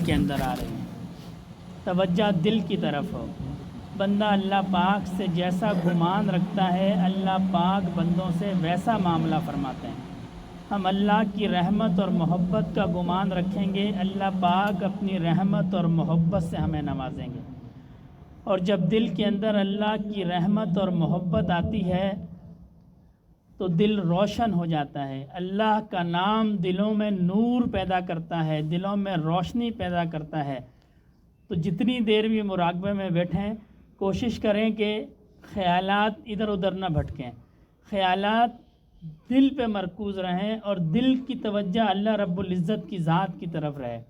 کے اندر آ رہے ہیں۔ توجہ دل کی طرف ہو۔ بندہ اللہ پاک سے جیسا گمان رکھتا ہے اللہ پاک بندوں سے ویسا معاملہ فرماتے ہیں۔ ہم اللہ کی رحمت اور محبت کا گمان رکھیں گے، اللہ پاک اپنی رحمت اور محبت سے ہمیں نوازیں گے۔ اور جب دل کے اندر اللہ کی رحمت اور محبت آتی ہے تو دل روشن ہو جاتا ہے۔ اللہ کا نام دلوں میں نور پیدا کرتا ہے، دلوں میں روشنی پیدا کرتا ہے۔ تو جتنی دیر بھی مراقبے میں بیٹھیں کوشش کریں کہ خیالات ادھر ادھر نہ بھٹکیں، خیالات دل پہ مرکوز رہیں اور دل کی توجہ اللہ رب العزت کی ذات کی طرف رہے۔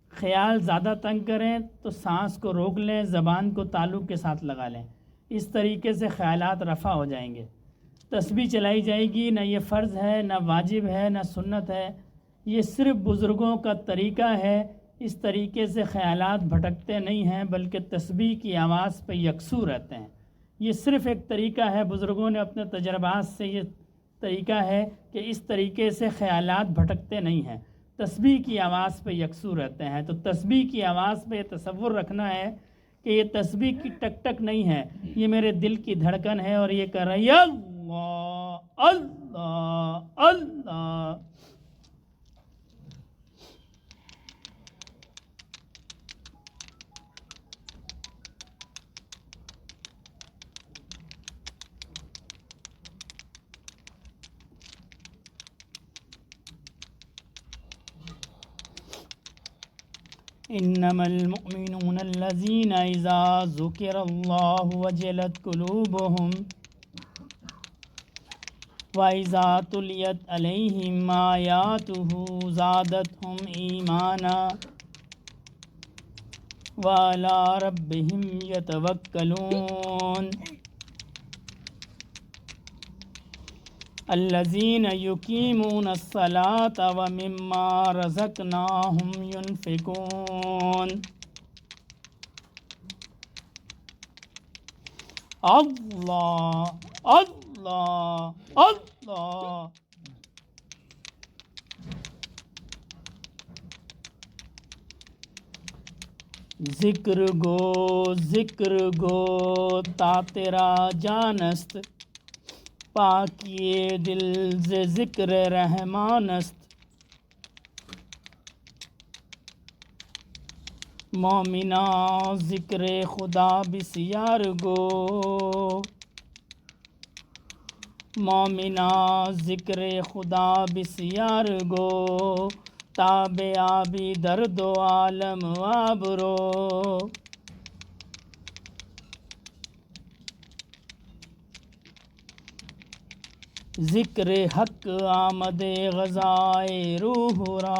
خیال زیادہ تنگ کریں تو سانس کو روک لیں، زبان کو تعلق کے ساتھ لگا لیں، اس طریقے سے خیالات رفع ہو جائیں گے۔ تسبیح چلائی جائے گی، نہ یہ فرض ہے نہ واجب ہے نہ سنت ہے، یہ صرف بزرگوں کا طریقہ ہے۔ اس طریقے سے خیالات بھٹکتے نہیں ہیں بلکہ تسبیح کی آواز پہ یکسو رہتے ہیں۔ یہ صرف ایک طریقہ ہے، بزرگوں نے اپنے تجربات سے یہ طریقہ ہے کہ اس طریقے سے خیالات بھٹکتے نہیں ہیں، تسبیح کی آواز پہ یکسو رہتے ہیں۔ تو تسبیح کی آواز پہ یہ تصور رکھنا ہے کہ یہ تسبیح کی ٹک ٹک نہیں ہے، یہ میرے دل کی دھڑکن ہے اور یہ کر رہی ہے اللہ اللہ اللہ۔ انما المؤمنون الذين اذا ذكر الله وجلت قلوبهم واذا تليت عليهم آياته زادتهم ايمانا وعلى ربهم يتوكلون الذين يقيمون الصلاة ومما رزقناهم ينفقون اللہ اللہ اللہ۔ ذکر گو تا تیرا جانست، پاکی دل ز ذکر رحمانست۔ مومنا ذکر خدا بسیار گو، مومنا ذکر خدا بسیار گو، تاب آبی درد و عالم آبرو۔ ذکر حق آمد غذائے روح را،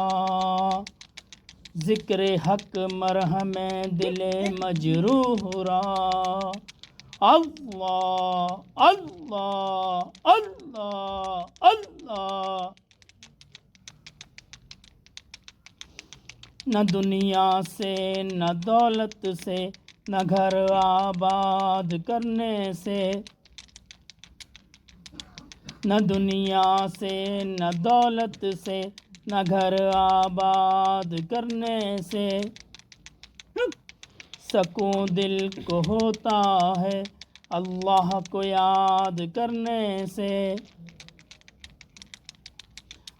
ذکر حق مرہم دل مجروح را۔ اللہ اللہ اللہ اللہ۔ نہ دنیا سے نہ دولت سے نہ گھر آباد کرنے سے، نہ دنیا سے نہ دولت سے نہ گھر آباد کرنے سے، سکون دل کو ہوتا ہے اللہ کو یاد کرنے سے۔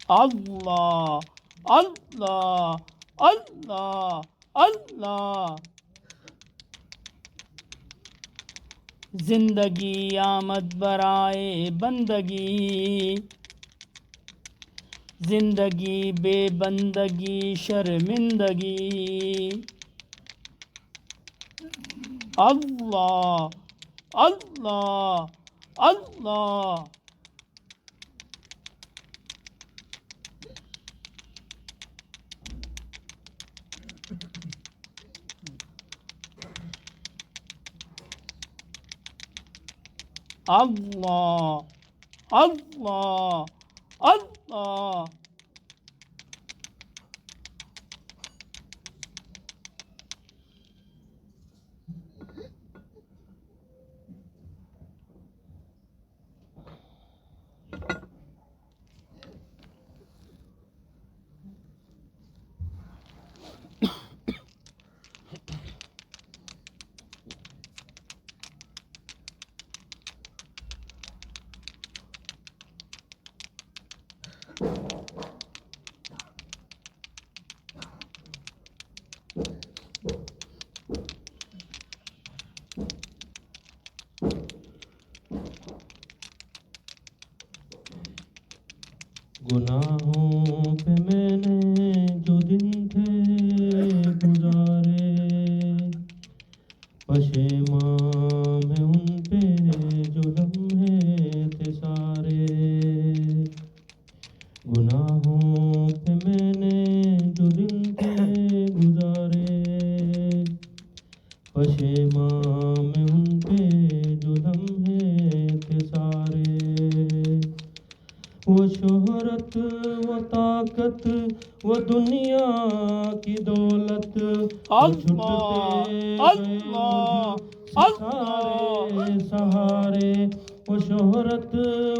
اللہ اللہ اللہ اللہ۔ زندگی آمد برائے بندگی، زندگی بے بندگی شرمندگی۔ اللہ اللہ اللہ۔ اللہ اللہ اللہ۔ گناہوں پہ میں نے جو دن تھے گزارے، پشیماں میں ان پہ جو لمحے تھے سارے، گناہوں پہ میں نے جو دن تھے گزارے، پشیماں میں ان پہ جو لمحے تھے سارے، وہ شہرت وہ طاقت وہ دنیا کی دولت وہ چھٹتے گئے مجھ سے سارے سہارے، وہ شہرت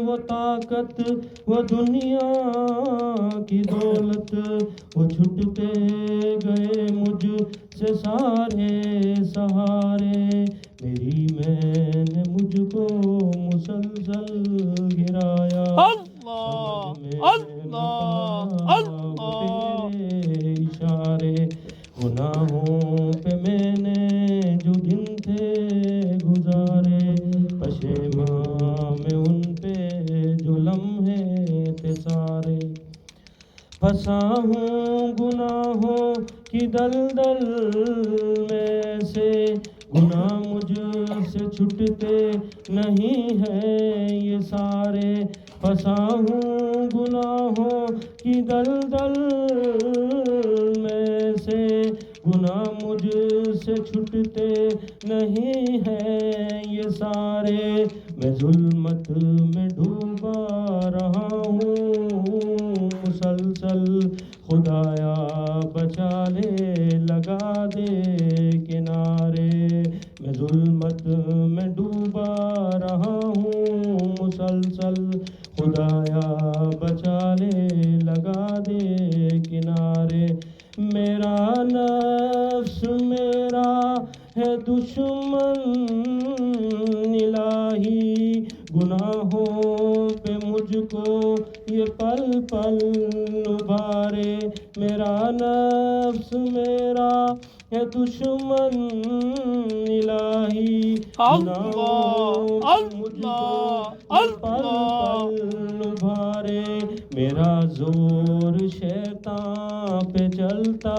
وہ طاقت وہ دنیا کی دولت وہ چھٹتے گئے مجھ سے سارے سہارے، میری میں نے مجھ کو مسلسل گرایا، سمجھ میں نہ پایا تیرے اشارے، گناہوں پہ میں نے جو دن تھے گزارے، پشیماں میں ان پہ جو لمحے تھے سارے، پھنسا ہوں گناہوں کی دلدل میں سے، گناہ مجھ سے چھٹتے نہیں ہیں یہ سارے، پھنسا ہوں گناہوں کی دلدل میں سے، گناہ مجھ سے چھٹتے نہیں ہیں یہ سارے، میں ظلمت میں ڈوبا رہا ہوں مسلسل، خدایا بچا لے لگا دے کنارے، میں ظلمت میں ڈوبا رہا ہوں مسلسل، خدایا بچا لے لگا دے کنارے، میرا نفس میرا ہے دشمن الہی، گناہوں پہ مجھ کو یہ پل پل ابھارے، میرا نفس میرا ہے دشمن الہی، گناہوں پہ مجھ کو یہ پل پل ابھارے، میرا زور شیطان پہ چلتا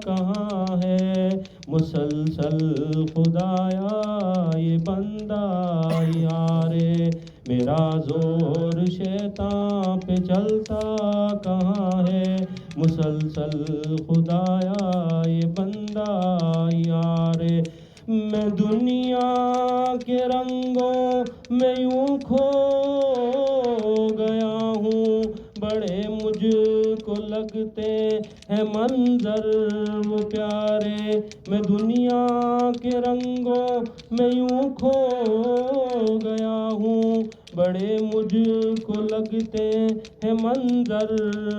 کہاں ہے، مسلسل خدایا یہ بندہ یارے، میرا زور شیطان پہ چلتا کہاں ہے، مسلسل خدایا یہ بندہ یارے، میں دنیا کے رنگوں میں یوں کھو گیا ہوں، بڑے مجھ کو لگتے ہیں منظر وہ پیارے، میں دنیا کے رنگوں میں یوں کھو گیا ہوں، بڑے مجھ کو لگتے ہیں منظر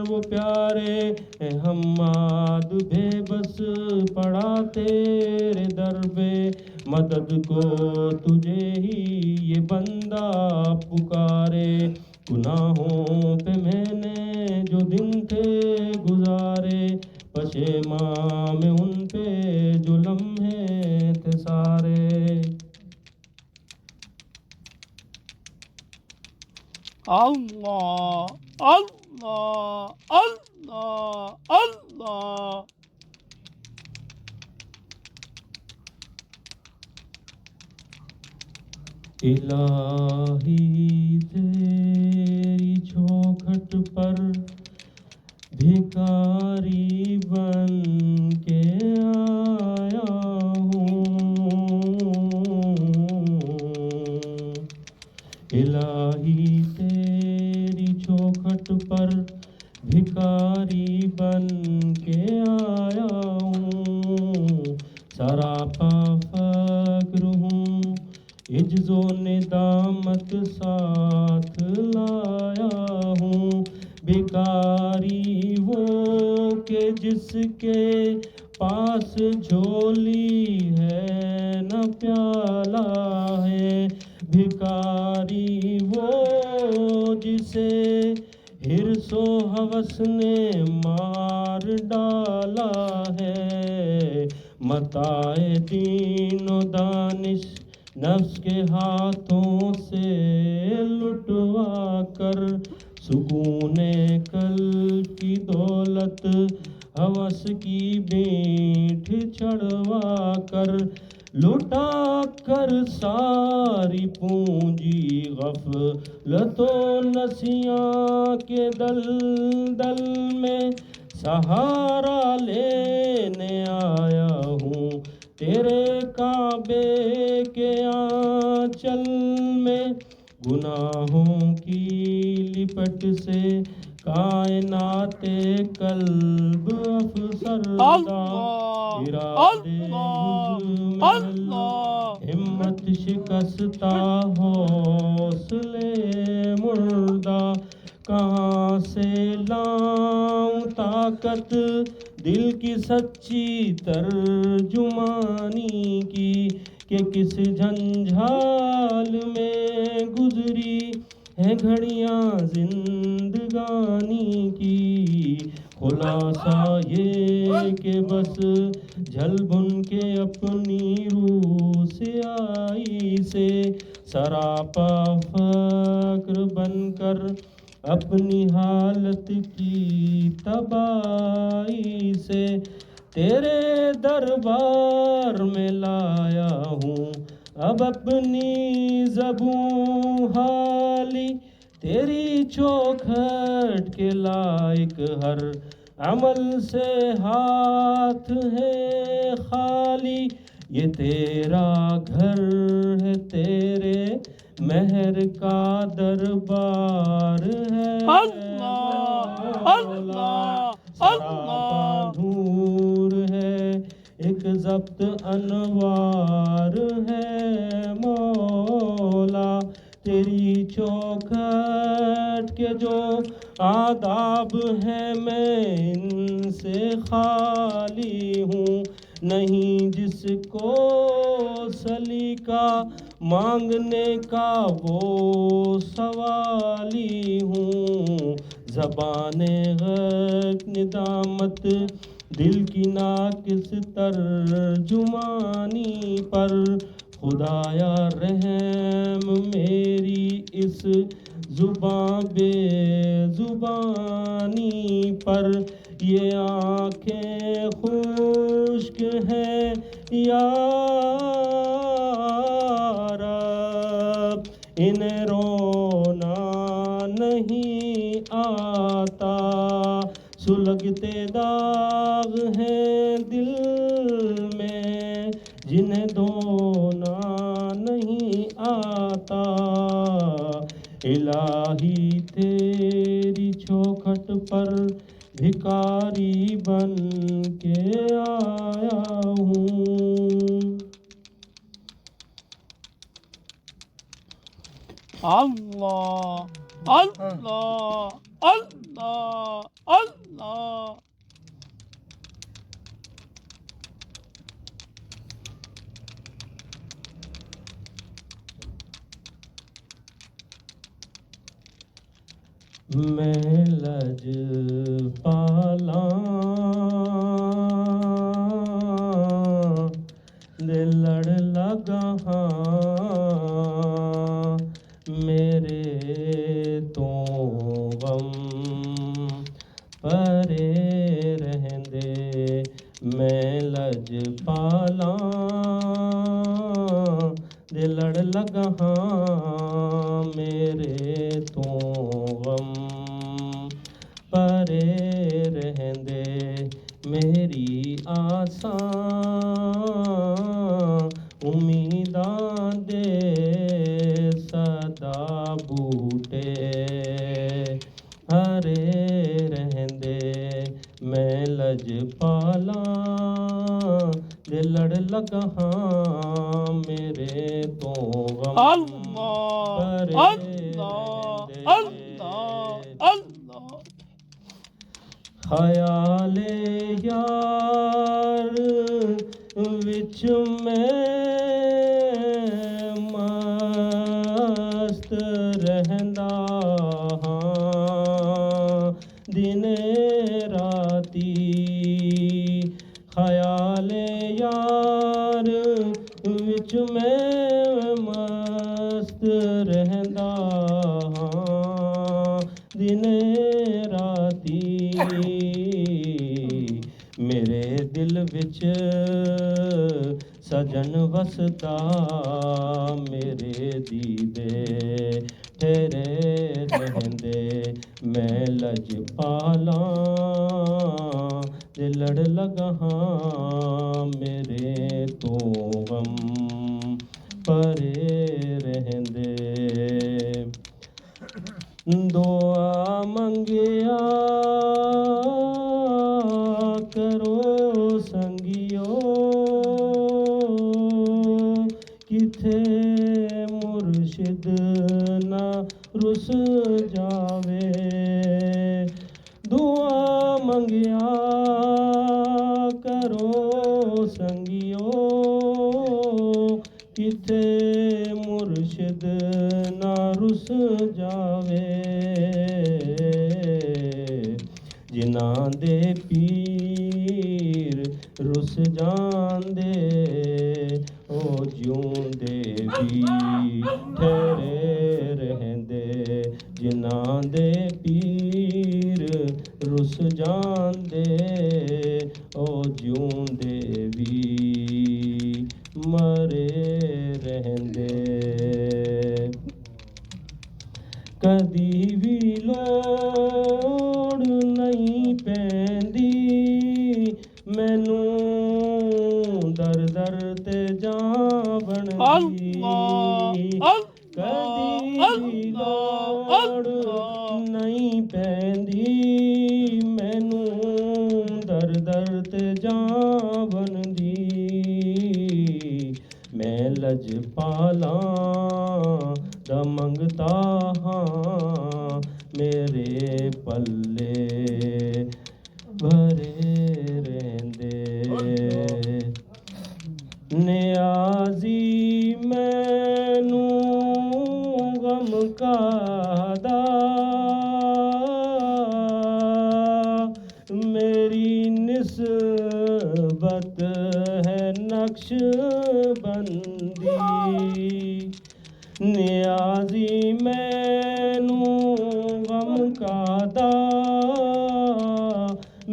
وہ پیارے، اے حماد بے بس پڑا تیرے در پہ، مدد کو تجھے ہی یہ بندہ پکارے، گناہوں پہ میں نے جو دن تھے گزارے، پشیماں میں ان پہ جو لمحے تھے سارے۔ اللہ اللہ اللہ اللہ، الہی تیری چوکھٹ پر بھکاری بن کے آیا ہوں، الہی تیری چوکھٹ پر بھکاری بن کے آیا ہوں، سراپا فقر ہوں عجز و ندامت ساتھ لایا ہوں، بھکاری وہ کہ جس کے پاس جھولی ہے نہ پیالہ ہے، بھکاری وہ جسے حرص و ہوس نے مار ڈالا ہے، متاع دین و دانش نفس کے ہاتھوں سے لٹوا کر سکون قلب کی دولت ہوس کی بینٹ چڑھوا کر لٹا کر ساری پونجی غفلت و نسیاں کے دلدل میں سہارا لینے آیا ہوں تیرے کعبے کے آنچل میں گناہوں کی لپٹ سے کائنات قلب افسردہ ارادے مزمل ہمت شکستہ حوصلے مردہ کہاں سے لاؤں طاقت دل کی سچی ترجمانی کی کہ کس جھنجھال میں گزری ہے گھڑیاں زندگانی کی خلاصہ یہ کہ بس جھل بن کے اپنی روح سیاہی سے سراپا فقر بن کر اپنی حالت کی تباہی سے تیرے دربار میں لایا ہوں اب اپنی زبوں حالی تیری چوکھٹ کے لائق ہر عمل سے ہاتھ ہے خالی یہ تیرا گھر ہے تیرے مہر کا دربار ہے سراپا نور ہے ایک ضبط انوار ہے مولا تیری چوکھٹ کے جو آداب ہیں میں ان سے خالی ہوں نہیں جس کو سلیقہ مانگنے کا وہ سوالی ہوں زبان غرق ندامت دل کی ناقص ترجمانی پر خدایا رحم میری اس زباں بے زبانی پر یہ آنکھیں خشک ہیں یا رب انہیں رونا نہیں آتا سلگتے داغ ہیں دل میں جنہیں دھونا نہیں آتا الہی تیری چوکھٹ پر بھکاری بن کے آیا ہوں اللہ اللہ اللہ اللہ میں لج پالا دل لڑ لگا میرے تو غم پرے رہندے میں لج پالا دل لڑ لگا میرے تو غم پرے رہندے میری آساں امیداں دے صدا بوٹے ہرے رہندے میں لج پالا دل لڑ لگا میرے تو غم اللہ اللہ اللہ اللہ خیال یار وچ میں مست رہندا ہاں دن راتی خیال یار وچ میں مست رہندا ہاں دن میرے دل وچ سجن وسدا میرے دیدے ٹھہرے رہندے میں لجپالاں لڑ لگا ہاں میرے تو غم پرے رہندے دعا منگیا کرو سنگیو کتھے مرشد نہ رس جاوے دعا منگیا کرو سنگیو کتھے مرشد نہ رس جاوے جنہاں دے پیر رس جاندے او جیوندے بھی ٹھہرے رہندے جنہاں دے پیر رس جاندے او جیوندے بھی مرے رہندے کدی بھی لوڑ نہیں پیندی مینوں در در تے جاں بندی کدی بھی لوڑ نہیں پیندی مینوں در در تے جاں بندی میں لجپالاں دا منگتا ہاں میرے پلے بھرے رہندے نیازی مینوں غم کادا میری نسبت ہے نقش بندی نیازی مینوں غم کادا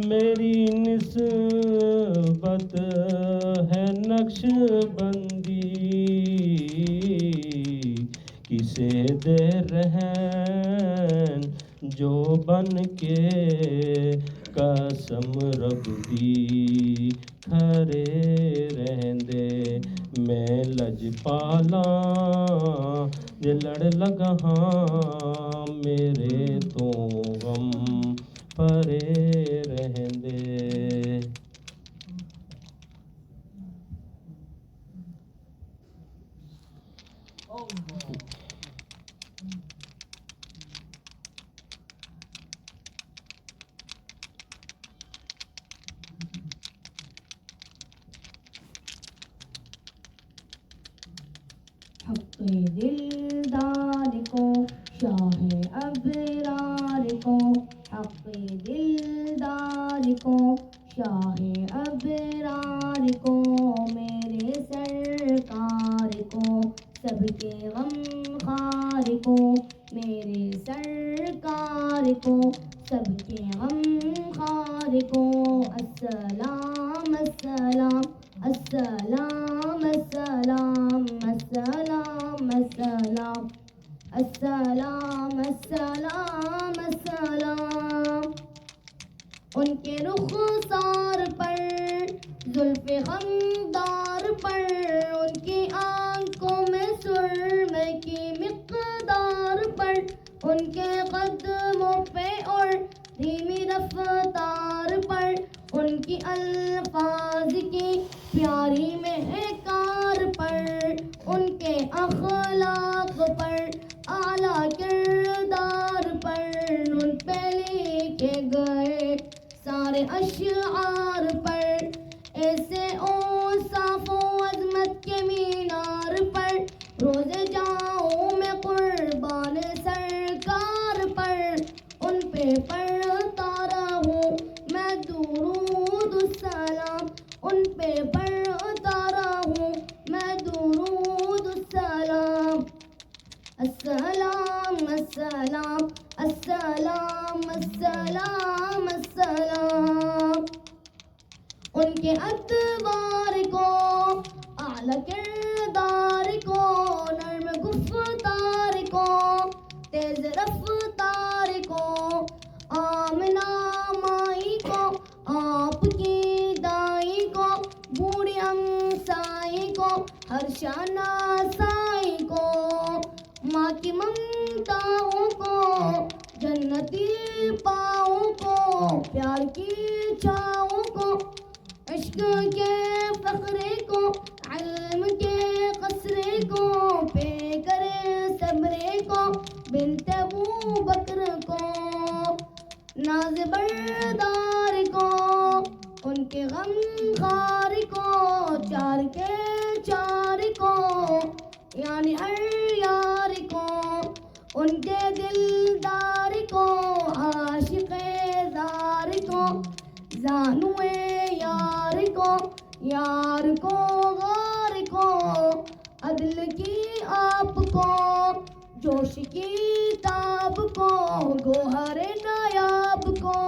میری نسبت ہے نقش بندی کسے دے رہن جو بن کے قسم رب دی کھرے رہندے میں لجپالاں لڑ لگا ہاں میرے تو غم پرے رہندے حق دلدار کو شاہ ابرار کو حق دلدار کو شاہ ابرار کو میرے سرکار کو سب کے غم خار کو میرے سرکار کو سب کے غم خار کو السلام السلام السلام السلام السلام السلام السلام السلام السلام ان کے رخسار پر زلف خمدار پر ان کی آنکھوں میں سرمے کی مقدار پر ان کے قدموں پہ اور دھیمی رفتار پر ان کی الفاظ کی پیاری مہکار پر ان کے اخلاق پر اعلیٰ کردار پر ان پہ لکھے گئے سارے اشعار پر ایسے اوصاف و عظمت کے مینار پر روز جاؤں میں قربان سرکار پر ان پہ پڑھتا رہوں میں درود السلام ان پہ پڑھتا رہوں میں درود السلام السلام السلام السلام السلام السلام کے ادوار کو، اعلی کردار کو، نرم گفتار کو، تیز رفتار کو، آمنہ مائی کو، آپ کی دائی کو، بوڑھی ہمسائی کو، ہر شناسائی کو، ماں کی ممتاؤں کو، جنتی پاؤں کو، پیار کی چھاؤں کو، عشق کے فخرے کو، علم کے قصرے کو، پے کرے صبرے کو، بنت ابو بکر کو، ناز بردار کو، ان کے غم خار کو، چار کے چار کو، یعنی ہر یار کو، ان کے دلدار کو، عاشق دار کو، زانوے یار کو، یار کو غار کو، عدل کی آپ کو، جوش کی تاب کو، گوہر نایاب کو،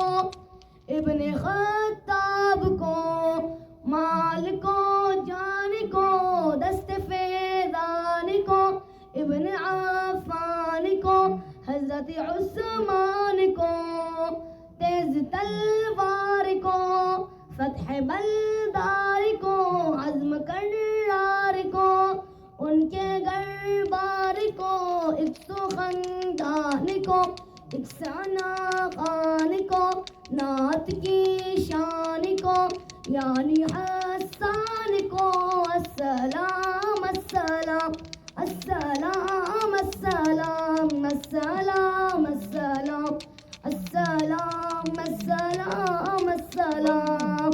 ابن خطاب کو، مال کو، جان کو، دست فیضان کو، ابن عفان کو، حضرت عثمان کو، تیز تلوار کو، فتح بلدار کو، عزم کرار کو، ان کے گربار کو، ایک سو خاندان کو، ایک ثنا خان کو، نعت کی شان کو، یعنی حسان کو، السلام السلام السلام السلام السلام السلام السلام السلام السلام.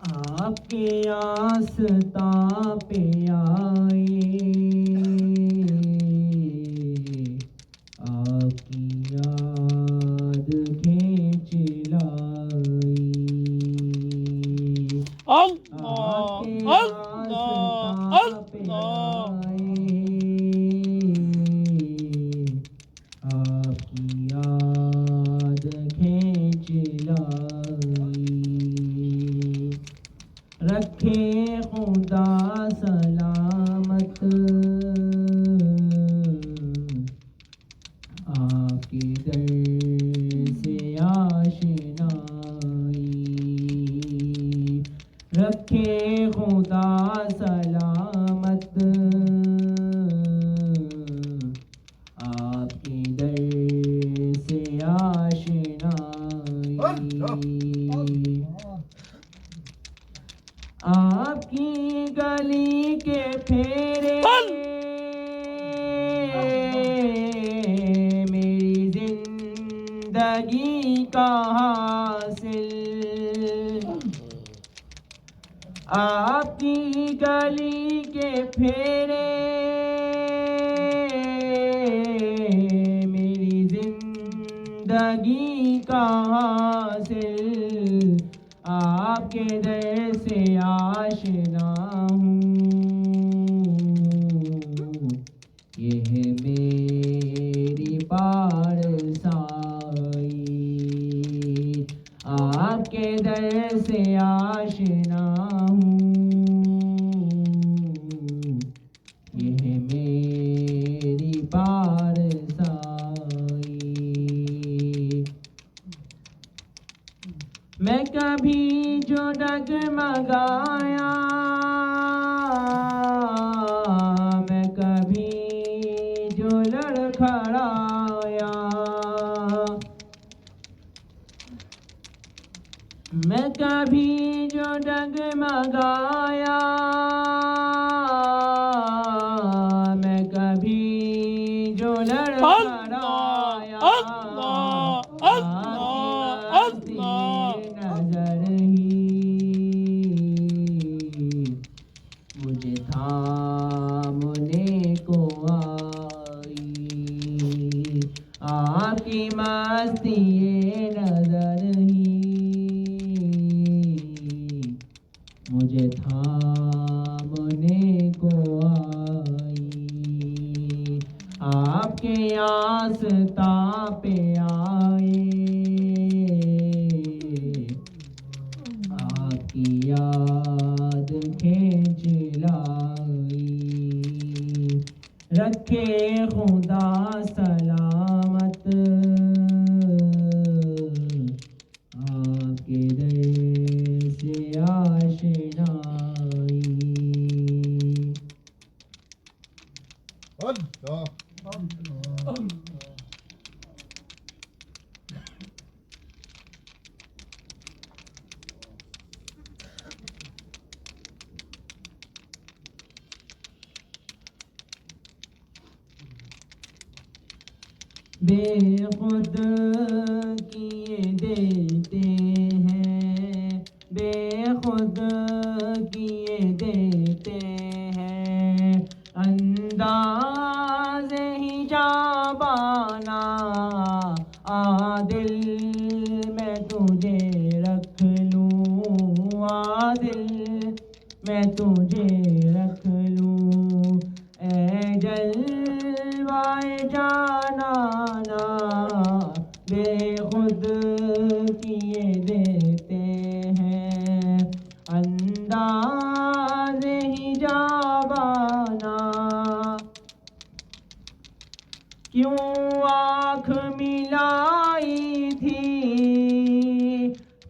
آپ کے آستاں پہ آئے، آپ کی یاد کھینچ لائی، آپ کے آستاں پہ آئے، آپ کی یاد کھینچ لائی، رکھے خدا سلامت آپ کے در سے آشنائی، رکھے خدا سلامت آپ کے در سے آشنائی، آپ کی گلی کے پھیرے میری زندگی کا حاصل، آپ کی گلی کے پھیرے میری زندگی کا حاصل، آپ کے در سے آشنا ہوں، یہ ہے میری پارسائی، آپ کے در سے آشنا ہوں، یہ ہے میری پارسائی. میں کبھی جو ڈگمگایا، میں کبھی جو لڑکھڑایا، میں کبھی جو ڈگمگایا، میں کبھی جو لڑکھڑایا، نظر ہی مجھے تھا کے آستا پہ آئے، آپ کی یاد کھینچ لائی، رکھے خدا سلامت آپ کے در سے آشنائی۔ بے خود کیے دیتے ہیں، بے خود کیے دیتے ہیں، انداز حجابانہ عادل میں تجھے رکھ لوں، عادل میں تجھے رکھ لوں، اے جلوائے جانانا بے خود کیے دیتے ہیں، انداز حجابانہ کیوں آنکھ ملائی تھی،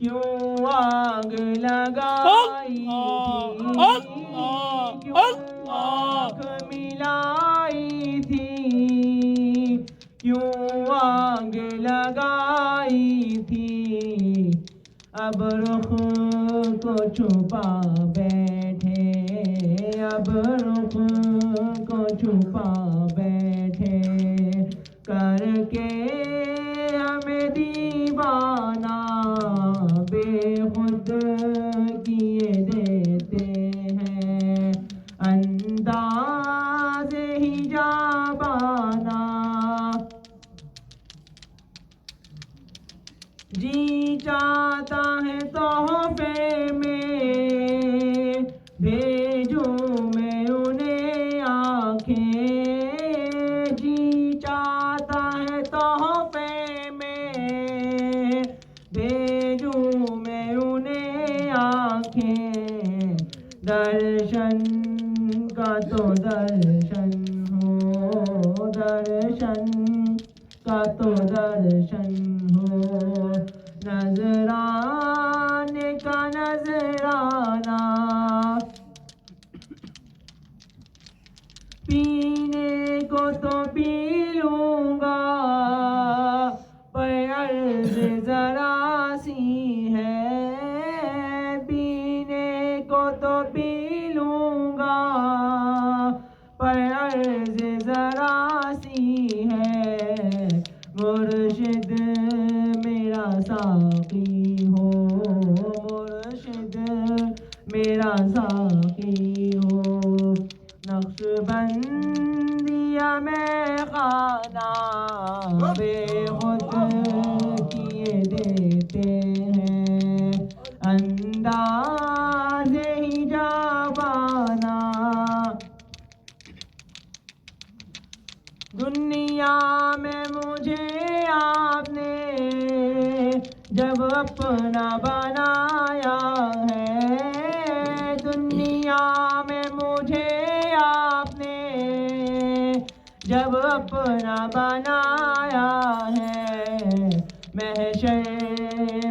کیوں آگ لگائی تھی، کیوں آنکھ ملائی تھی، کیوں آگ لگائی تھی، اب رخ کو چھپا بیٹھے، اب رخ کو چھپا بیٹھے، کر کے ہمیں دیوانہ بے خود کیے دیتے ہیں، انداز حجابانہ جی چاہتا ہے تحفے میں بھیجوں میں انہیں آنکھیں، جی چاہتا ہے تحفے میں بھیجوں میں انہیں آنکھیں، درشن کا تو درشن ہو، درشن کا تو درشن ہو، نذرانے کا نذرانہ پینے کو تو پی لوں گا، پر عرض ذرا سی ہے، پینے کو تو پی لوں گا، پر عرض ذرا سی ہے، مرشد میرا ساقی ہو، مرشد میرا ساقی ہو، نقش بندیا میں خانہ بے خود کیے دیتے ہیں، انداز حجابانہ دنیا میں مجھے آپ نے جب اپنا بنایا ہے، دنیا میں مجھے آپ نے جب اپنا بنایا ہے، محشر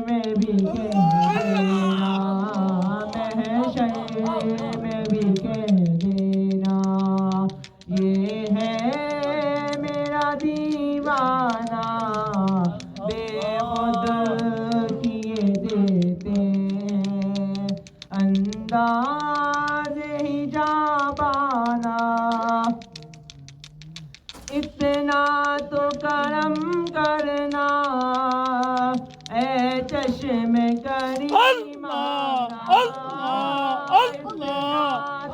میں بھی کہہ دینا، محشر میں بھی کہہ دینا، یہ ہے میرا دیوانہ بے خود کیے دیتے ہیں، انداز حجابانہ اتنا تو کرم کرنا اے چشم کریمانہ، اتنا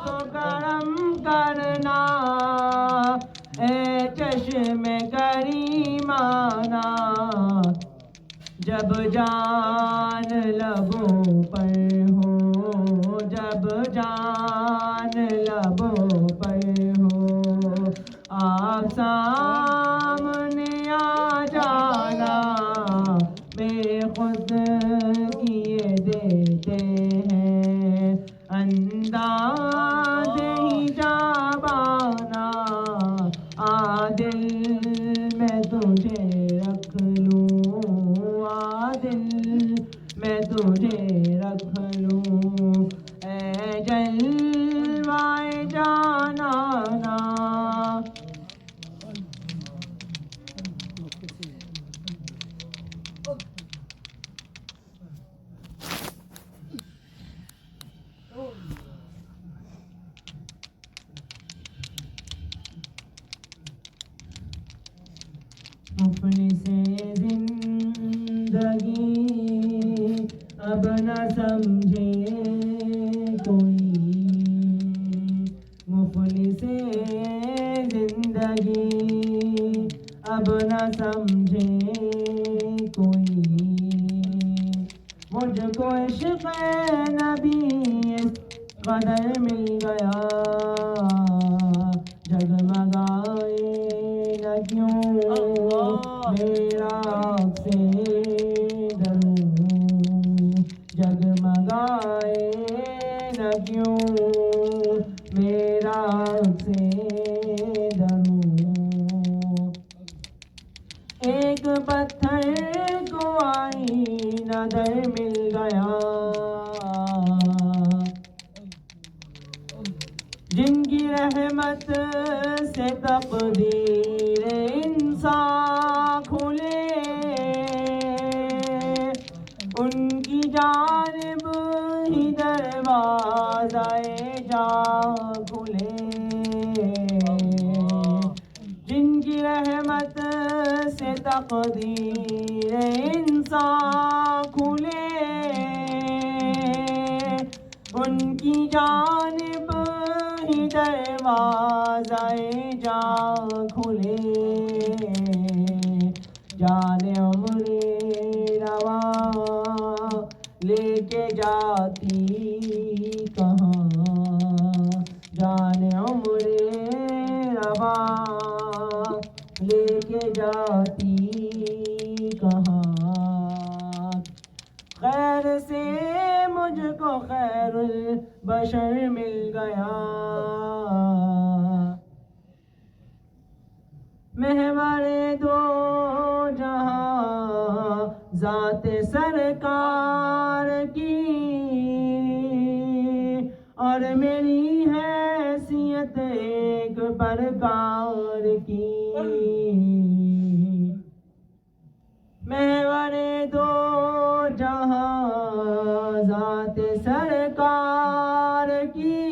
تو کرم کرنا اے چشم کریمانہ، جب جان لبوں پر ہو، جب جان لبوں پر ہو، آپ دل میں تجھے رکھ لوں، آ دل میں تجھے رکھ لوں، اے جلوائے جانانا۔ مفلس زندگی اب نہ سمجھے کوئی، مفلس زندگی اب نہ سمجھے کوئی، مجھ کو عشق نبی اس قدر مل گیا، جگمگائے نہ کیوں میرا آنکھ سے دروں، جگمگائے نہ کیوں میرا آنکھ سے دروں، ایک پتھر کو آئینہ در مل گیا، جن کی رحمت سے تقدیر انسان کھلے، ان کی جانب ہی دروازہ جا کھلے، جن کی رحمت سے تقدیر انسان کھلے، ان کی جانب ہی دروازہ جا کھلے، جان عمری رواں لے کے جاتی کہاں، جان عمری رواں لے کے جاتی کہاں، خیر سے مجھ کو خیر البشر مل گیا، محور دو جہاں ذات سرکار کی، اور میری حیثیت ایک پرکار کی، محور دو جہاں ذات سرکار کی،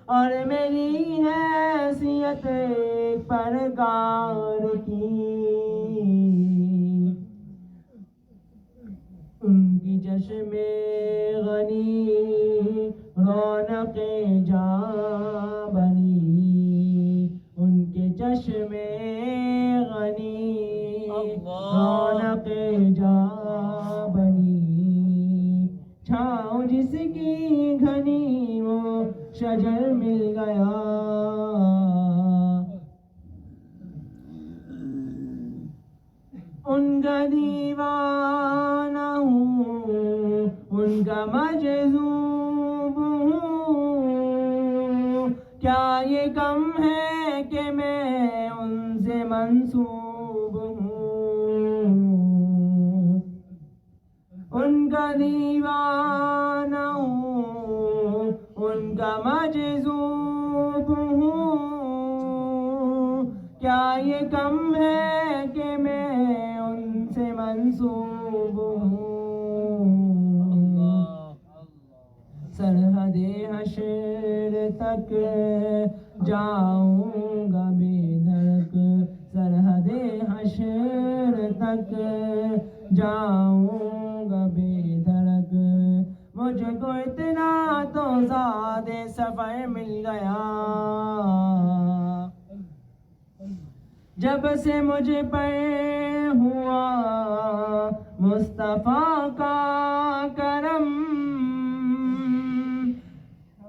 اور میری حیثیت ایک پرکار کی، ان کی چشم غنی رونق جاں بنی، ان کے چشم غنی رونق جاں بنی، چھاؤں جس کی گھنی وہ شجر مل گیا، ان کا دیوانہ ہوں، ان کا مجذوب ہوں، کیا یہ کم ہے کہ میں ان سے منسوب ہوں، ان کا دیوانہ ہوں، ان کا مجذوب ہوں، کیا یہ کم ہے کہ میں ان سے منسوب ہوں، سرحد حشر تک جاؤں گا بے دھڑک، سرحد حشر تک جاؤں گا بے دھڑک، مجھ کو اتنا تو زاد سفر مل گیا، جب سے مجھ پر ہوا مصطفیٰ کا کرم،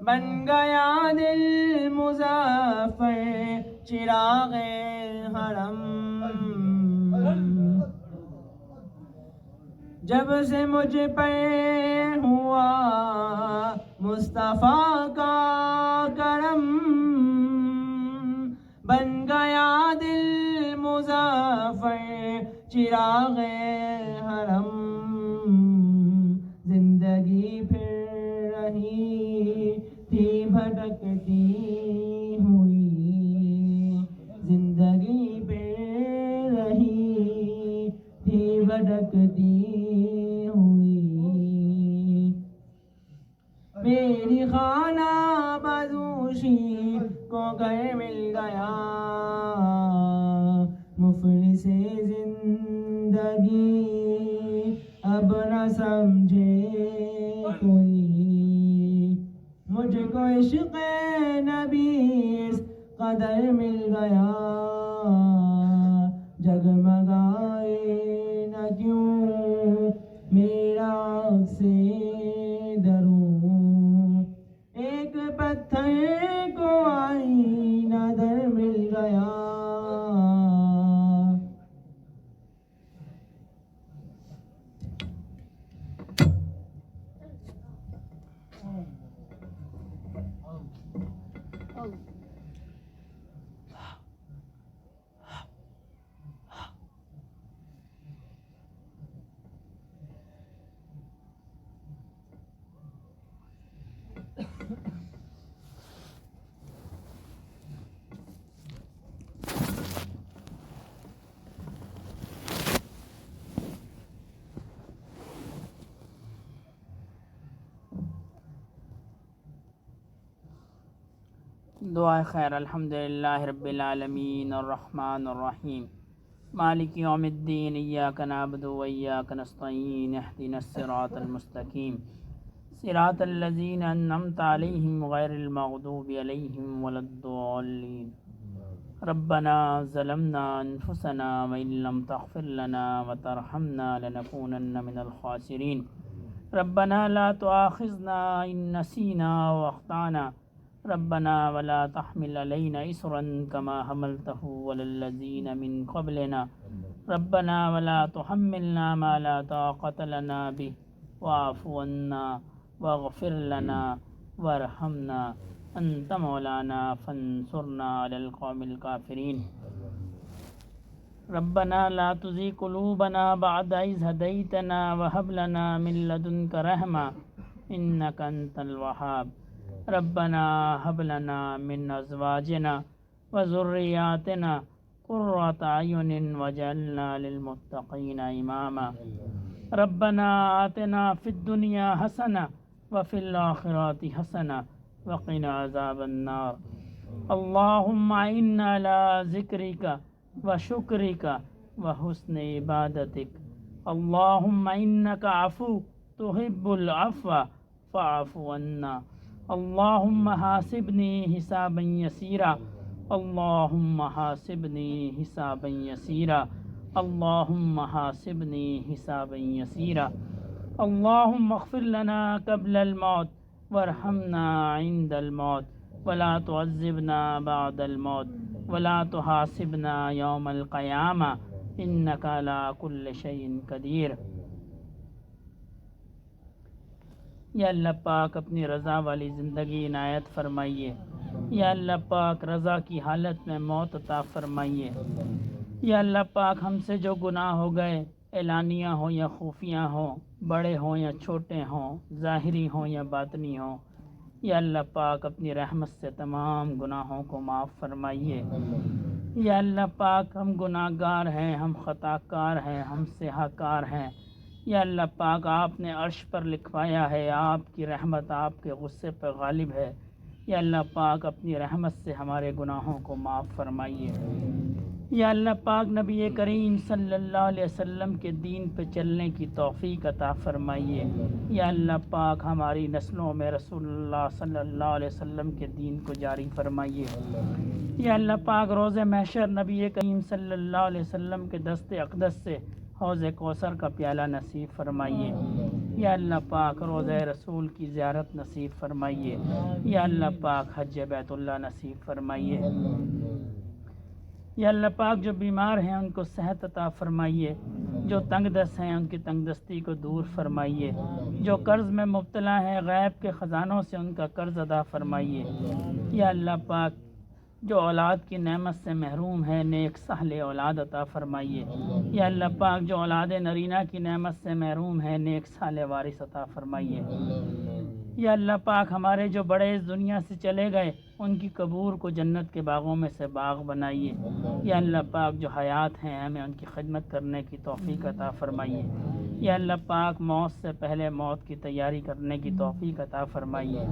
بن گیا دل مظفر چراغ حرم، جب سے مجھ پر ہوا مصطفیٰ کا کرم، بن چراغ حرم زندگی پھر رہی تھی بھٹکتی ہوئی، زندگی پھر رہی تھی بھٹکتی ہوئی، میری خانہ بدوشی کو گھر مل گیا، مفلس زندگی اب نہ سمجھے کوئی، مجھ کو عشق نبی اس قدر مل گیا، جگمگائے نہ کیوں میرا سے دروں، ایک پتھر کو آئینہ در مل گیا۔ دعائے خیر۔ الحمدللہ رب العالمین الرحمن الرحیم مالک یوم الدین، ایاک نعبد و ایاک نستعین، اہدنا الصراط المستقیم صراط الذین انعمت علیہم غیر المغضوب علیہم ولا الضالین۔ ربنا ظلمنا انفسنا وان لم تغفر لنا وترحمنا لنکونن من الخاسرین۔ ربنا لا تؤاخذنا ان نسینا واخطأنا، ربنا ولا تحمل علينا إصرا كما حملته على الذين من قبلنا، ربنا ولا تحملنا ما لا طاقة لنا به واعف عنا واغفر لنا وارحمنا أنت مولانا فانصرنا على القوم الكافرين۔ ربنا لا تزغ قلوبنا بعد إذ هديتنا وهب لنا من لدنك رحمة إنك أنت الوهاب، ربنا هب لنا من ازواجنا وذرياتنا قرة اعين واجعلنا للمتقين اماما، ربنا آتنا في الدنيا حسنة وفي الآخرة حسنة وقنا عذاب النار، اللهم إنا على ذكرك وشكرك وحسن عبادتك، اللهم إنك عفو تحب العفو فاعف عنا، اللهم حاسبني حسابا يسيرا، اللهم حاسبني حسابا يسيرا، اللهم حاسبني حسابا يسيرا، اللهم اغفر لنا قبل الموت وارحمنا عند الموت ولا تعذبنا بعد الموت ولا تحاسبنا يوم القيامة إنك على كل شيء قدير۔ یا اللہ پاک اپنی رضا والی زندگی عنایت فرمائیے، یا اللہ پاک رضا کی حالت میں موت عطا فرمائیے، یا اللہ پاک ہم سے جو گناہ ہو گئے، اعلانیہ ہوں یا خفیہ ہوں، بڑے ہوں یا چھوٹے ہوں، ظاہری ہوں یا باطنی ہوں، یا اللہ پاک اپنی رحمت سے تمام گناہوں کو معاف فرمائیے، یا اللہ پاک ہم گناہ گار ہیں، ہم خطا کار ہیں، ہم سیاہ کار ہیں، یا اللہ پاک آپ نے عرش پر لکھوایا ہے، آپ کی رحمت آپ کے غصے پر غالب ہے، یا اللہ پاک اپنی رحمت سے ہمارے گناہوں کو معاف فرمائیے، یا اللہ پاک نبی کریم صلی اللہ علیہ وسلم کے دین پہ چلنے کی توفیق عطا فرمائیے، یا اللہ پاک ہماری نسلوں میں رسول اللہ صلی اللہ علیہ وسلم کے دین کو جاری فرمائیے، یا اللہ پاک روز محشر نبی کریم صلی اللہ علیہ وسلم کے دست اقدس سے حوض کوثر کا پیالہ نصیب فرمائیے، یا اللہ پاک روضہ رسول کی زیارت نصیب فرمائیے، یا اللہ پاک حج بیت اللہ نصیب فرمائیے، یا اللہ پاک جو بیمار ہیں ان کو صحت عطا فرمائیے، جو تنگ دست ہیں ان کی تنگ دستی کو دور فرمائیے، جو قرض میں مبتلا ہیں غیب کے خزانوں سے ان کا قرض ادا فرمائیے، یا اللہ پاک جو اولاد کی نعمت سے محروم ہے نیک سہل اولاد عطا فرمائیے۔ یا اللہ پاک جو اولاد نرینہ کی نعمت سے محروم ہے نیک سال وارث عطا فرمائیے۔ یا اللہ پاک ہمارے جو بڑے اس دنیا سے چلے گئے ان کی قبور کو جنت کے باغوں میں سے باغ بنائیے۔ یا اللہ پاک جو حیات ہیں ہمیں ان کی خدمت کرنے کی توفیق عطا فرمائیے۔ یا اللہ پاک موت سے پہلے موت کی تیاری کرنے کی توفیق عطا فرمائیے۔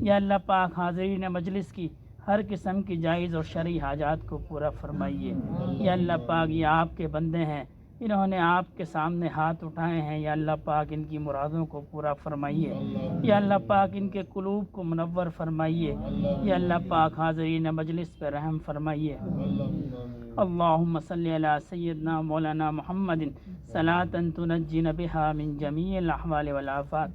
یا اللہ پاک حاضرین مجلس کی ہر قسم کی جائز اور شرعی حاجات کو پورا فرمائیے۔ یا اللہ پاک یہ آپ کے بندے ہیں، انہوں نے آپ کے سامنے ہاتھ اٹھائے ہیں، یا اللہ پاک ان کی مرادوں کو پورا فرمائیے۔ یا اللہ پاک ان کے قلوب کو منور فرمائیے۔ یا اللہ پاک حاضرین مجلس پہ رحم فرمائیے۔ اللہم صلی علی سیدنا مولانا محمد صلاۃ تنجینا بہا من جمیع الاحوال والآفات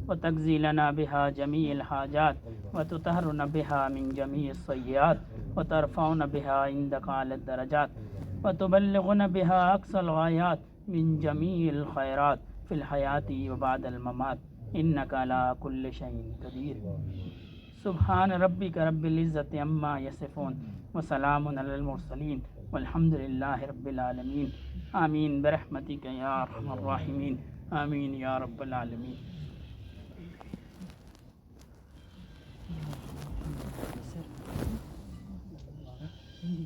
وتقضی لنا بها جميع الحاجات وتطهرنا بها من جميع السیئات وترفعنا بها عندك اعلی الدرجات وتبلغنا بها اقصى الغایات من جميع الخیرات فی الحیاة وبعد الممات انك على كل شيء قدیر۔ سبحان ربک رب العزت عما یصفون وسلام علی المرسلین والحمد للہ رب العالمین۔ آمین برحمتک یا ارحم الراحمین، آمین یا رب العالمین۔ Hindi